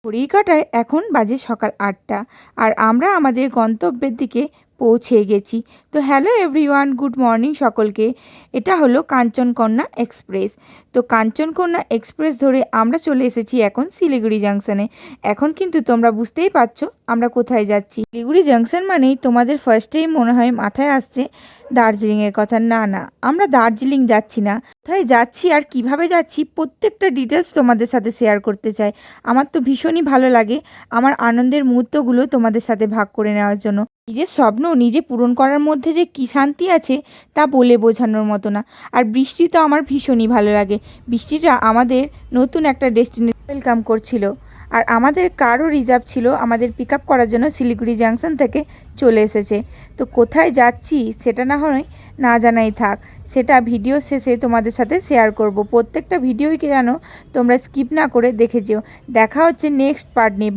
ঘড়ির কাঁটায় এখন বাজে সকাল ৮টা আর আমরা আমাদের গন্তব্যের দিকে পৌঁছে গেছি। তো হ্যালো এভরিওয়ান, গুড মর্নিং সকলকে। এটা হলো কাঞ্চনকন্যা এক্সপ্রেস। তো কাঞ্চনকন্যা এক্সপ্রেস ধরে আমরা চলে এসেছি এখন শিলিগুড়ি জাংশনে। এখন কিন্তু তোমরা বুঝতেই পারছো আমরা কোথায় যাচ্ছি। শিলিগুড়ি জাংশন মানেই তোমাদের ফার্স্টেই মনে হয় মাথায় আসছে দার্জিলিংয়ের কথা। না না, আমরা দার্জিলিং যাচ্ছি না। কোথায় যাচ্ছি আর কিভাবে যাচ্ছি প্রত্যেকটা ডিটেলস তোমাদের সাথে শেয়ার করতে চাই। আমার তো ভীষণই ভালো লাগে আমার আনন্দের মুহূর্তগুলো তোমাদের সাথে ভাগ করে নেওয়ার জন্য। নিজের স্বপ্ন নিজে পূরণ করার মধ্যে যে কী শান্তি আছে তা বলে বোঝানোর মতো না। আর বৃষ্টি তো আমার ভীষণই ভালো লাগে। বৃষ্টিটা আমাদের নতুন একটা ডেস্টিনেশন ওয়েলকাম করছিল। আর আমাদের কারও রিজার্ভ ছিল আমাদের পিক আপ করার জন্য শিলিগুড়ি জাংশন থেকে চলে এসেছে। তো কোথায় যাচ্ছি সেটা না হয় না জানাই থাক, সেটা ভিডিও শেষে তোমাদের সাথে শেয়ার করব। প্রত্যেকটা ভিডিওই যেন তোমরা স্কিপ না করে দেখে যেও। দেখা হচ্ছে নেক্সট পার্ট নিয়ে।